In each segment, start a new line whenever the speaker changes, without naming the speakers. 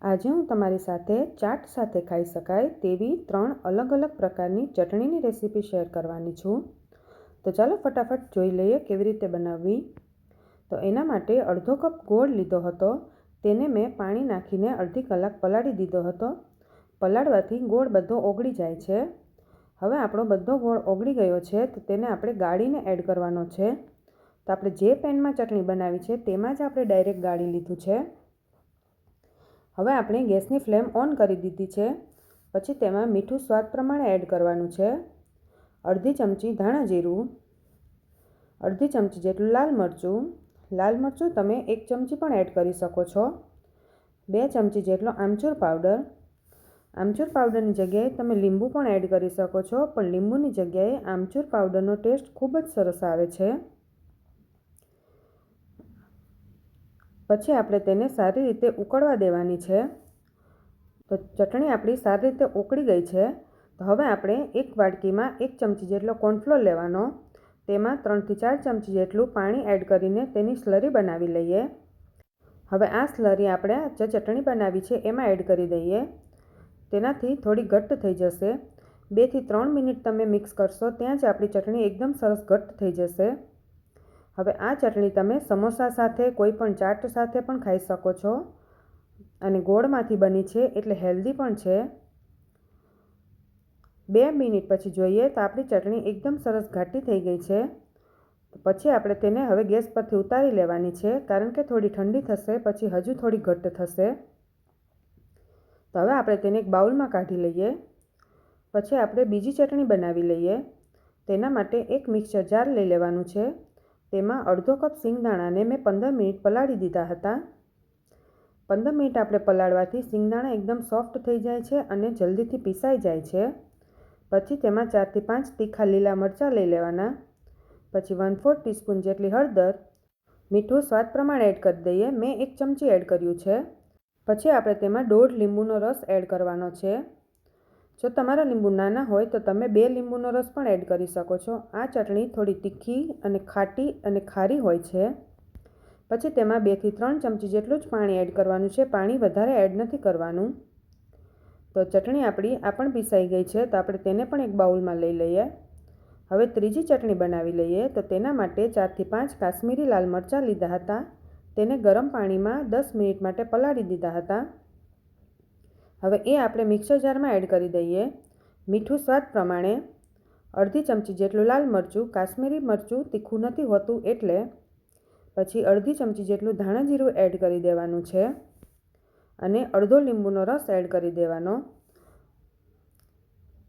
આજે હું તમારી સાથે ચાટ સાથે ખાઈ શકાય તેવી 3 અલગ અલગ પ્રકારની ચટણીની રેસીપી શેર કરવાની છું। તો ચાલો ફટાફટ જોઈ લઈએ કેવી રીતે બનાવવી। તો એના માટે અડધો કપ ગોળ લીધો હતો, તેને મેં પાણી નાખીને અડધી કલાક પલાળી દીધો હતો। પલાળવાથી ગોળ બધો ઓગળી જાય છે। હવે આપણો બધો ગોળ ઓગળી ગયો છે તો તેને આપણે ગાળીને એડ કરવાનો છે। તો આપણે જે પેનમાં ચટણી બનાવી છે તેમાં જ આપણે ડાયરેક્ટ ગાળી લીધું છે। હવે આપણે ગેસની ફ્લેમ ઓન કરી દીધી છે। પછી તેમાં મીઠું સ્વાદ પ્રમાણે એડ કરવાનું છે। અડધી ચમચી ધાણા જીરું, અડધી ચમચી જેટલું લાલ મરચું તમે 1 ચમચી પણ એડ કરી શકો છો। 2 ચમચી જેટલો આમચૂર પાવડર, આમચૂર પાવડરની જગ્યાએ તમે લીંબુ પણ એડ કરી શકો છો, પણ લીંબુની જગ્યાએ આમચૂર પાવડરનો ટેસ્ટ ખૂબ જ સરસ આવે છે। પછી આપણે તેને સારી રીતે ઉકળવા દેવાની છે। તો ચટણી આપણી સારી રીતે ઉકળી ગઈ છે। તો હવે આપણે એક વાડકીમાં 1 ચમચી જેટલો કોર્નફ્લોર લેવાનો, તેમાં 3 થી 4 ચમચી જેટલું પાણી એડ કરીને તેની સ્લરી બનાવી લઈએ। હવે આ સ્લરી આપણે જે ચટણી બનાવી છે એમાં એડ કરી દઈએ। તેનાથી થોડી ઘટ્ટ થઈ જશે। 2 થી 3 મિનિટ તમે મિક્સ કરશો ત્યાં જ આપણી ચટણી એકદમ સરસ ઘટ્ટ થઈ જશે। હવે આ ચટણી તમે સમોસા સાથે, કોઈ પણ ચાટ સાથે પણ ખાઈ શકો છો અને ગોળમાંથી બની છે એટલે હેલ્ધી પણ છે। 2 મિનિટ પછી જોઈએ તો આપણી ચટણી એકદમ સરસ ઘાટી થઈ ગઈ છે। પછી આપણે તેને હવે ગેસ પરથી ઉતારી લેવાની છે, કારણ કે થોડી ઠંડી થશે પછી હજુ થોડી ઘટ્ટ થશે। તો હવે આપણે તેને એક બાઉલમાં કાઢી લઈએ। પછી આપણે બીજી ચટણી બનાવી લઈએ। તેના માટે એક મિક્સર જાર લઈ લેવાનું છે। તેમાં અડધો કપ સિંગદાણાને મેં 15 મિનિટ પલાળી દીધા હતા। 15 મિનિટ આપણે પલાળવાથી સિંગદાણા એકદમ સોફ્ટ થઈ જાય છે અને જલ્દીથી પીસાઈ જાય છે। પછી તેમાં 4 થી 5 તીખા લીલા મરચાં લઈ લેવાના। પછી 1/4 ટીસ્પૂન જેટલી હળદર, મીઠું સ્વાદ પ્રમાણે એડ કરી દઈએ। મેં 1 ચમચી એડ કર્યું છે। પછી આપણે તેમાં 1/2 લીંબુનો રસ એડ કરવાનો છે। જો તમારા લીંબુ નાના હોય તો તમે 2 લીંબુનો રસ પણ એડ કરી શકો છો। આ ચટણી થોડી તીખી અને ખાટી અને ખારી હોય છે। પછી તેમાં 2 થી 3 ચમચી જેટલું જ પાણી એડ કરવાનું છે, પાણી વધારે એડ નથી કરવાનું। તો ચટણી આપણી આ પણ પીસાઈ ગઈ છે, તો આપણે તેને પણ એક બાઉલમાં લઈ લઈએ। હવે ત્રીજી ચટણી બનાવી લઈએ। તો તેના માટે 4 થી 5 કાશ્મીરી લાલ મરચાં લીધા હતા, તેને ગરમ પાણીમાં 10 મિનિટ માટે પલાળી દીધા હતા। હવે એ આપણે મિક્સર જારમાં એડ કરી દઈએ। મીઠું સ્વાદ પ્રમાણે, અડધી ચમચી જેટલું લાલ મરચું, કાશ્મીરી મરચું તીખું નથી હોતું એટલે। પછી અડધી ચમચી જેટલું ધાણા જીરું એડ કરી દેવાનું છે અને અડધો લીંબુનો રસ એડ કરી દેવાનો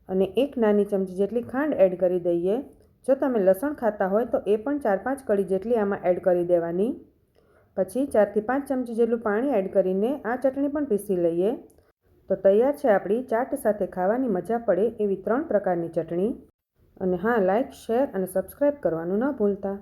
અને 1 નાની ચમચી જેટલી ખાંડ એડ કરી દઈએ। જો તમે લસણ ખાતા હોય તો એ પણ 4-5 કળી જેટલી આમાં એડ કરી દેવાની। પછી 4 થી 5 ચમચી જેટલું પાણી એડ કરીને આ ચટણી પણ પીસી લઈએ। તો તૈયાર છે આપણી ચાટ સાથે ખાવાની મજા પડે એવી 3 પ્રકારની ચટણી। અને હા, લાઇક, શેર અને સબસ્ક્રાઈબ કરવાનું ન ભૂલતા।